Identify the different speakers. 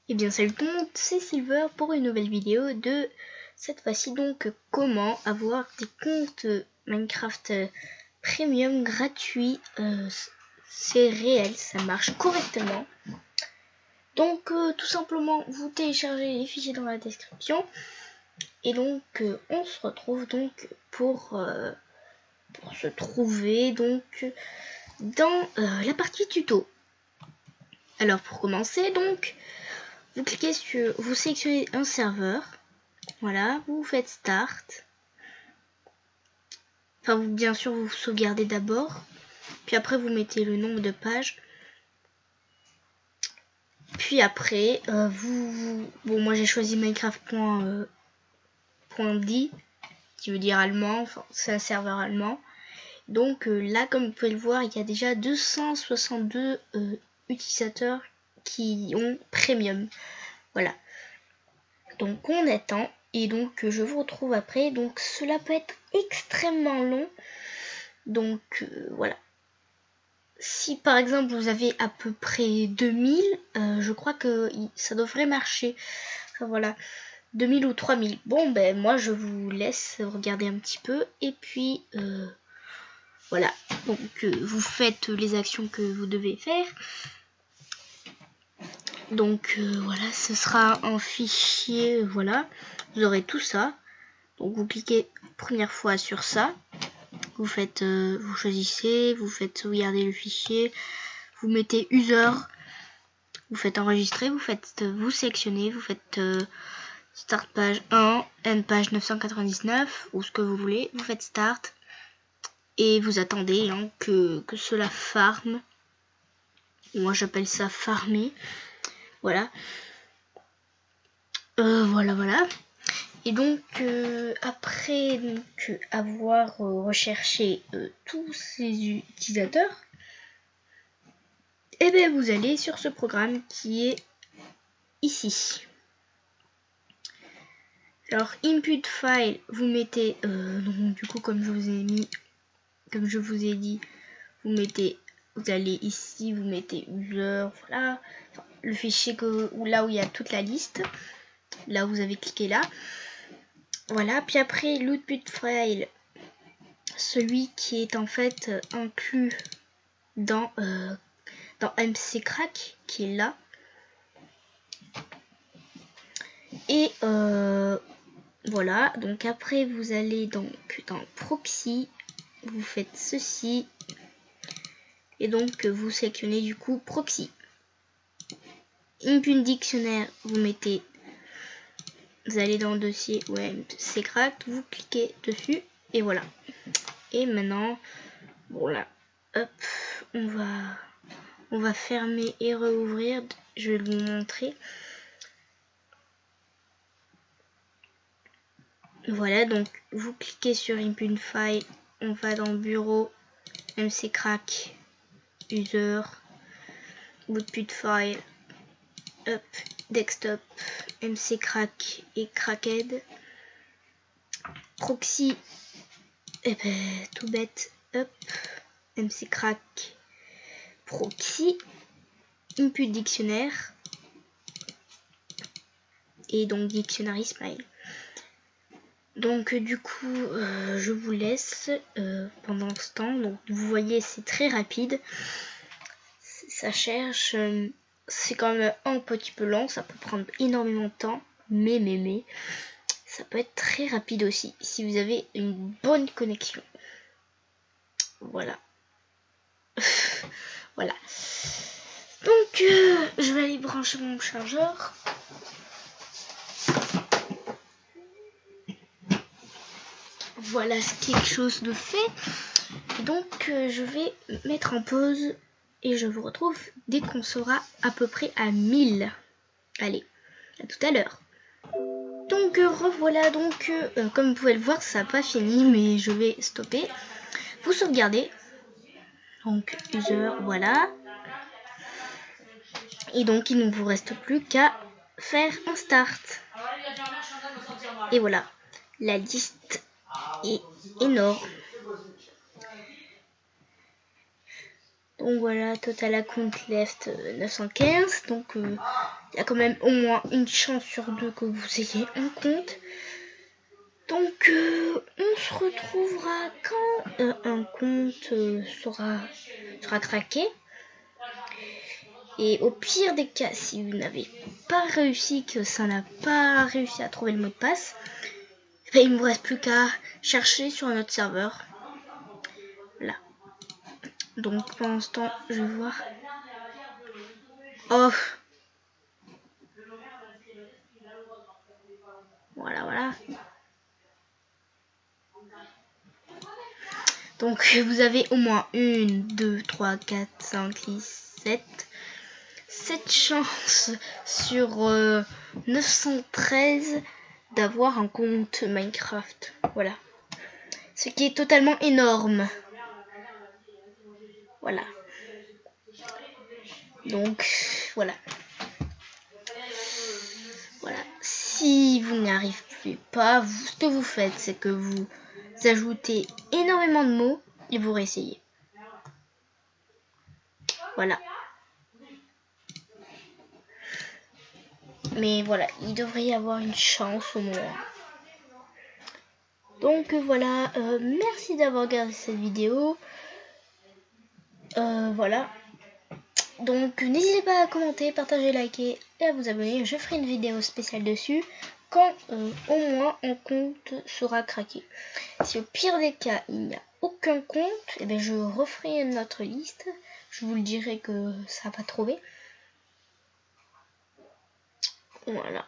Speaker 1: Et bien salut tout le monde, c'est Silver pour une nouvelle vidéo de cette fois-ci donc comment avoir des comptes Minecraft Premium gratuits. C'est réel, ça marche correctement. Donc tout simplement vous téléchargez les fichiers dans la description et donc on se retrouve donc pour se trouver donc dans la partie tuto. Alors pour commencer donc vous cliquez sur, vous sélectionnez un serveur, voilà, vous faites start. Enfin, bien sûr, vous sauvegardez d'abord, puis après vous mettez le nombre de pages. Puis après, bon, moi j'ai choisi Minecraft.d, qui veut dire allemand, enfin c'est un serveur allemand. Donc là, comme vous pouvez le voir, il y a déjà 262 utilisateurs qui ont Premium. Voilà. Donc on attend et donc je vous retrouve après. Donc cela peut être extrêmement long. Donc voilà. Si par exemple vous avez à peu près 2000, je crois que ça devrait marcher. Enfin, voilà. 2000 ou 3000. Bon ben moi je vous laisse regarder un petit peu et puis voilà. Donc vous faites les actions que vous devez faire. Donc voilà, ce sera un fichier, voilà, vous aurez tout ça. Donc vous cliquez première fois sur ça, vous faites, vous choisissez, vous faites sauvegarder le fichier, vous mettez user, vous faites enregistrer, vous sélectionnez, vous faites start page 1, end page 999 ou ce que vous voulez, vous faites start et vous attendez hein, que cela farme. Moi j'appelle ça farmer. Voilà. Voilà. Et donc après donc, avoir recherché tous ces utilisateurs, et bien vous allez sur ce programme qui est ici. Alors input file, vous mettez donc du coup comme je vous ai dit, vous allez ici, vous mettez user, voilà, enfin, le fichier là où il y a toute la liste. Là vous avez cliqué là. Voilà, puis après l'output file, celui qui est en fait inclus dans MCCrack, qui est là. Et voilà, donc après vous allez donc dans proxy, vous faites ceci, et donc vous sélectionnez du coup proxy. Input dictionnaire, vous allez dans le dossier MCCrack, vous cliquez dessus, et voilà. Et maintenant, voilà, hop, on va fermer et rouvrir. Je vais vous montrer. Voilà, donc vous cliquez sur Input File, on va dans Bureau, MCCrack, User, Output File, hop, Desktop, MCCrack et Cracked, Proxy, et ben tout bête, hop, MCCrack, Proxy, Input Dictionnaire, et donc Dictionary Smile. Donc du coup je vous laisse pendant ce temps. Donc vous voyez c'est très rapide, ça cherche, c'est quand même un petit peu lent, ça peut prendre énormément de temps, mais ça peut être très rapide aussi si vous avez une bonne connexion. Voilà. Voilà. Donc je vais aller brancher mon chargeur. Voilà, c'est quelque chose de fait. Et donc je vais mettre en pause et je vous retrouve dès qu'on sera à peu près à 1000. Allez, à tout à l'heure. Donc revoilà, donc comme vous pouvez le voir, ça n'a pas fini, mais je vais stopper. Vous sauvegardez. Donc user, voilà. Et donc il ne vous reste plus qu'à faire un start. Et voilà, la liste est énorme. Donc voilà, total account left 915. Donc il y a quand même au moins une chance sur 2 que vous ayez un compte. Donc on se retrouvera quand un compte sera craqué. Et au pire des cas, si vous n'avez pas réussi, que ça n'a pas réussi à trouver le mot de passe, ben, il ne vous reste plus qu'à chercher sur notre serveur. Là. Donc pendant ce temps, je vais voir. Oh. Voilà. Donc vous avez au moins 1, 2, 3, 4, 5, 6, 7 chances sur 913 d'avoir un compte Minecraft. Voilà. Ce qui est totalement énorme. Voilà. Donc, voilà. Si vous n'y arrivez pas, ce que vous faites, c'est que vous ajoutez énormément de mots et vous réessayez. Voilà. Mais voilà, il devrait y avoir une chance au moins. Donc voilà, merci d'avoir regardé cette vidéo. Voilà. Donc n'hésitez pas à commenter, partager, liker et à vous abonner. Je ferai une vidéo spéciale dessus quand au moins un compte sera craqué. Si au pire des cas il n'y a aucun compte, et bien je referai notre liste. Je vous le dirai que ça n'a pas trouvé. Voilà.